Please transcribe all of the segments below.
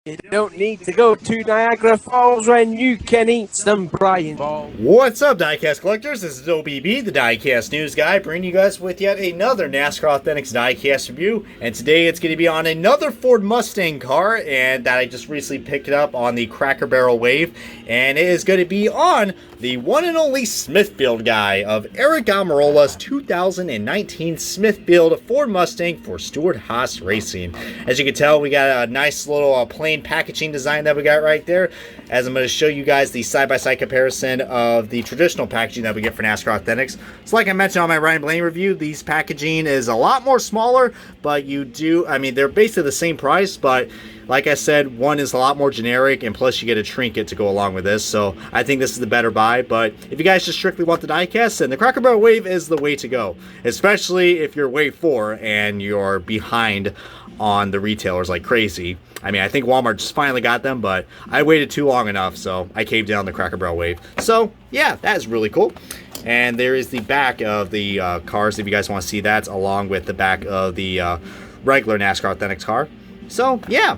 You don't need to go to Niagara Falls when you can eat some Brian Balls. What's up, diecast collectors? This is OBB, the diecast news guy, bringing you guys with yet another NASCAR Authentics diecast review. And today it's going to be on another Ford Mustang car, and that I just recently picked it up on the Cracker Barrel Wave. And it is going to be on the one and only Smithfield guy of Aric Almirola's 2019 Smithfield Ford Mustang for Stewart-Haas Racing. As you can tell, we got a nice little plain packaging design that we got right there, as I'm going to show you guys the side-by-side comparison of the traditional packaging that we get for NASCAR Authentics. So like I mentioned on my Ryan Blaney review, these packaging is a lot more smaller, but they're basically the same price, but like I said, one is a lot more generic, and plus you get a trinket to go along with this, so I think this is the better buy. But if you guys just strictly want the diecast, then the Cracker Barrel Wave is the way to go, especially if you're Wave 4 and you're behind on the retailers like crazy. I mean, I think Walmart just finally got them, but I waited too long enough, so I caved down the Cracker Barrel Wave. So, yeah, that is really cool. And there is the back of the cars, if you guys want to see that, along with the back of the regular NASCAR Authentics car. So, yeah.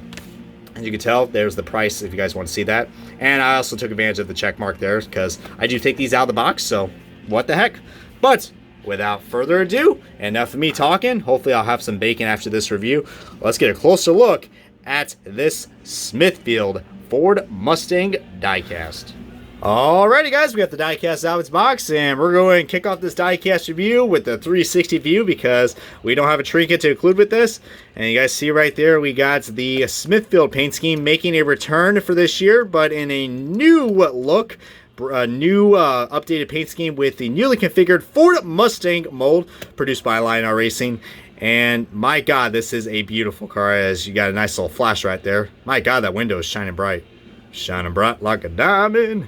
As you can tell, there's the price if you guys want to see that. And I also took advantage of the check mark there, because I do take these out of the box, so what the heck. But without further ado, enough of me talking. Hopefully I'll have some bacon after this review. Let's get a closer look at this Smithfield Ford Mustang diecast. Alrighty guys, we got the diecast out of its box, and we're going to kick off this diecast review with the 360 view because we don't have a trinket to include with this. And you guys see right there, we got the Smithfield paint scheme making a return for this year, but in a new look. A new updated paint scheme with the newly configured Ford Mustang mold produced by Lionel Racing. And my god, this is a beautiful car, as you got a nice little flash right there. My god, that window is shining bright. Shining bright like a diamond.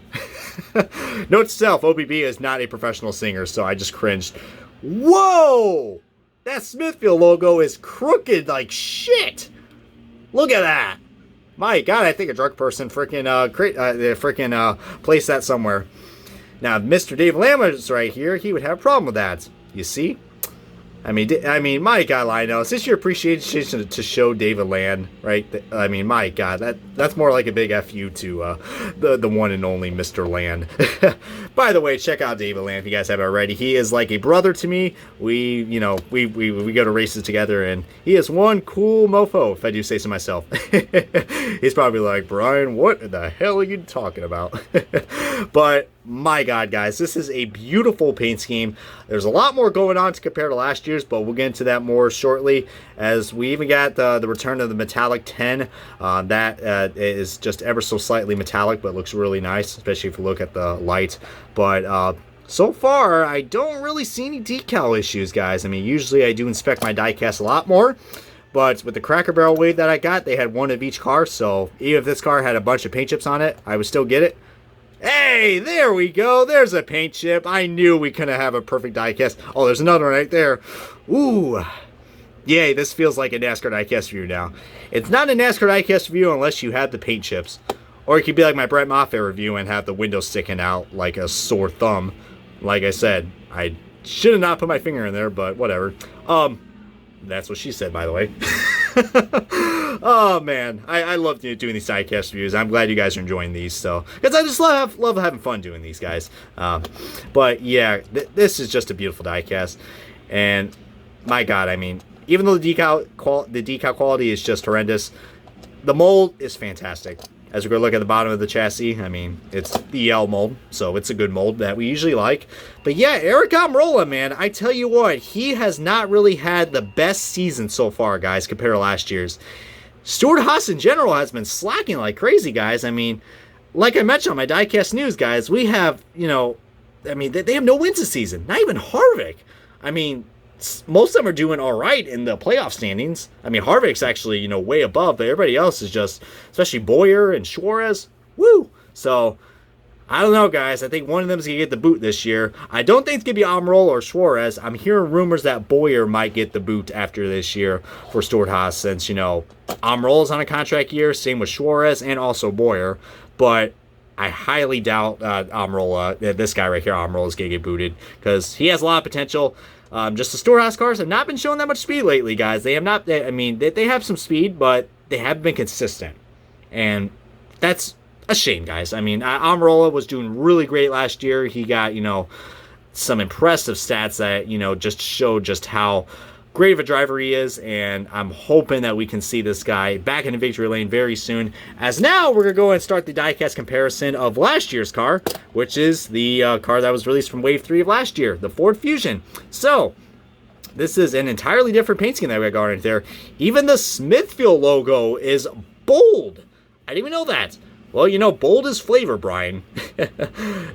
Note to self, OBB is not a professional singer, so I just cringed. Whoa! That Smithfield logo is crooked like shit. Look at that. My god, I think a drunk person freaking placed that somewhere. Now, if Mr. Dave Lamb was right here, he would have a problem with that. You see? I mean, my god, Lionel, is this your appreciation to show David Land, right? I mean, my god, that's more like a big FU to the one and only Mr. Land. By the way, check out David Land if you guys haven't already. He is like a brother to me. We go to races together, and he is one cool mofo, if I do say so myself. He's probably like, Brian, what the hell are you talking about? But my god, guys, this is a beautiful paint scheme. There's a lot more going on to compare to last year's, but we'll get into that more shortly, as we even got the return of the metallic 10. That is just ever so slightly metallic, but looks really nice, especially if you look at the light. But so far, I don't really see any decal issues, guys. I mean, usually I do inspect my diecast a lot more, but with the Cracker Barrel Wave that I got, they had one of each car, so even if this car had a bunch of paint chips on it, I would still get it. Hey, there we go. There's a paint chip. I knew we couldn't have a perfect diecast. Oh, there's another one right there. Ooh. Yay, this feels like a NASCAR diecast review now. It's not a NASCAR diecast review unless you have the paint chips. Or it could be like my Brett Moffitt review and have the window sticking out like a sore thumb. Like I said, I should have not put my finger in there, but whatever. That's what she said, by the way. Oh man, I love doing these diecast reviews. I'm glad you guys are enjoying these, so because I just love having fun doing these, guys. But yeah, this is just a beautiful diecast, and my god, I mean, even though the decal quality is just horrendous, the mold is fantastic. As we go look at the bottom of the chassis, I mean, it's the L mold, so it's a good mold that we usually like. But yeah, Aric Almirola, man, I tell you what, he has not really had the best season so far, guys, compared to last year's. Stewart-Haas in general has been slacking like crazy, guys. I mean, like I mentioned on my diecast news, guys, we have, I mean, they have no wins this season. Not even Harvick. I mean, most of them are doing all right in the playoff standings. I mean, Harvick's actually, way above, but everybody else is just, especially Boyer and Suarez, woo. So, I don't know, guys. I think one of them is going to get the boot this year. I don't think it's going to be Almirola or Suarez. I'm hearing rumors that Boyer might get the boot after this year for Stewart-Haas, since, Almirola's on a contract year, same with Suarez and also Boyer. But I highly doubt Almirola, this guy right here, Almirola, is going to get booted, because he has a lot of potential. Just the Stewart-Haas cars have not been showing that much speed lately, guys. They have not, they have some speed, but they haven't been consistent. And that's a shame, guys. I mean, Almirola was doing really great last year. He got, some impressive stats that, just show just how great of a driver he is, and I'm hoping that we can see this guy back in the victory lane very soon. As now, we're going to go and start the diecast comparison of last year's car, which is the car that was released from Wave 3 of last year, the Ford Fusion. So, this is an entirely different paint scheme that we got right there. Even the Smithfield logo is bold. I didn't even know that. Well, bold is flavor, Brian.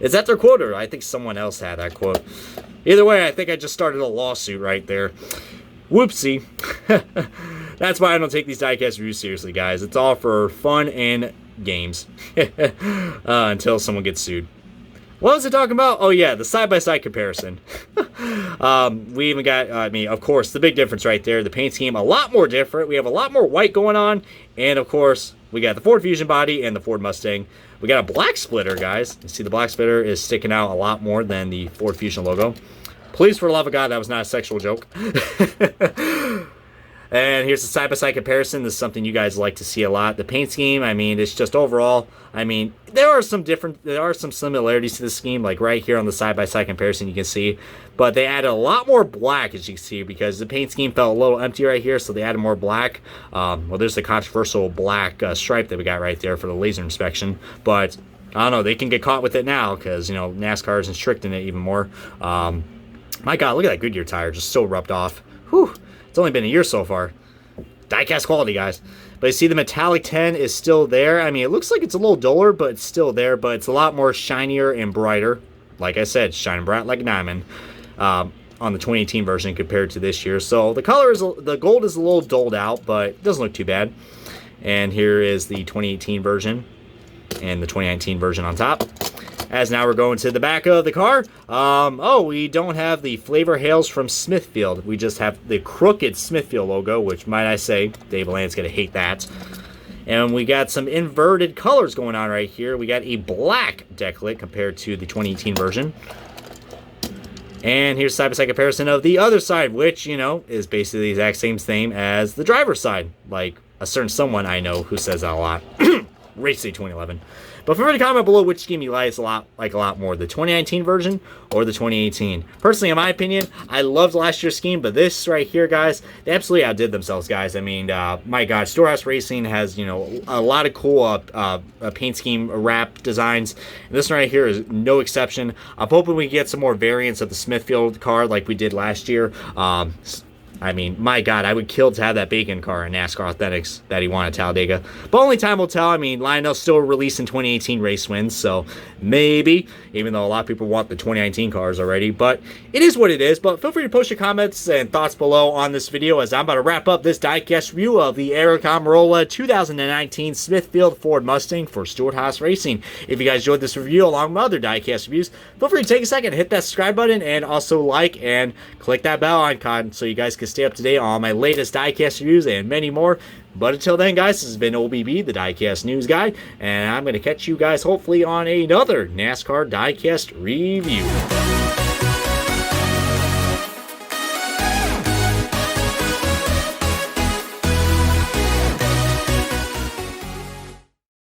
Is that their quote, or I think someone else had that quote? Either way, I think I just started a lawsuit right there. Whoopsie. That's why I don't take these diecast reviews seriously, guys. It's all for fun and games. Until someone gets sued. What was it talking about? Oh, yeah, the side-by-side comparison. We even got, of course, the big difference right there. The paint scheme, a lot more different. We have a lot more white going on. And, of course, we got the Ford Fusion body and the Ford Mustang. We got a black splitter, guys. You see the black splitter is sticking out a lot more than the Ford Fusion logo. Please, for the love of God, that was not a sexual joke. And here's the side-by-side comparison. This is something you guys like to see a lot. The paint scheme, it's just overall, there are some similarities to the scheme, like right here on the side-by-side comparison you can see. But they added a lot more black, as you can see, because the paint scheme felt a little empty right here, so they added more black. Well, there's the controversial black stripe that we got right there for the laser inspection. But, I don't know, they can get caught with it now, because, NASCAR is restricting it even more. My God, look at that Goodyear tire, just so rubbed off. Whew. It's only been a year so far. Diecast quality, guys. But you see the metallic 10 is still there. It looks like it's a little duller, but it's still there. But it's a lot more shinier and brighter. Like I said, shining bright like a diamond on the 2018 version compared to this year. So the the gold is a little dulled out, but it doesn't look too bad. And here is the 2018 version and the 2019 version on top. As now we're going to the back of the car. We don't have the flavor hails from Smithfield. We just have the crooked Smithfield logo, which, might I say, Dave Land's going to hate that. And we got some inverted colors going on right here. We got a black deck lit compared to the 2018 version. And here's side-by-side comparison of the other side, which, is basically the exact same as the driver's side. Like a certain someone I know who says that a lot. Race Day 2011. But feel free to comment below which scheme you like a lot more, the 2019 version or the 2018. Personally, in my opinion, I loved last year's scheme, but this right here, guys, they absolutely outdid themselves, guys. My God, Stewart-Haas Racing has, a lot of cool paint scheme wrap designs. And this one right here is no exception. I'm hoping we get some more variants of the Smithfield car like we did last year. My God, I would kill to have that bacon car in NASCAR Authentics that he won at Talladega. But only time will tell. Lionel's still releasing 2018 race wins, so maybe, even though a lot of people want the 2019 cars already. But it is what it is. But feel free to post your comments and thoughts below on this video as I'm about to wrap up this diecast review of the Aric Almirola 2019 Smithfield Ford Mustang for Stewart-Haas Racing. If you guys enjoyed this review along with other diecast reviews, feel free to take a second, hit that subscribe button, and also like and click that bell icon so you guys can stay up to date on my latest diecast reviews and many more. But until then, guys, this has been OBB, the Diecast News Guy, and I'm going to catch you guys hopefully on another NASCAR diecast review.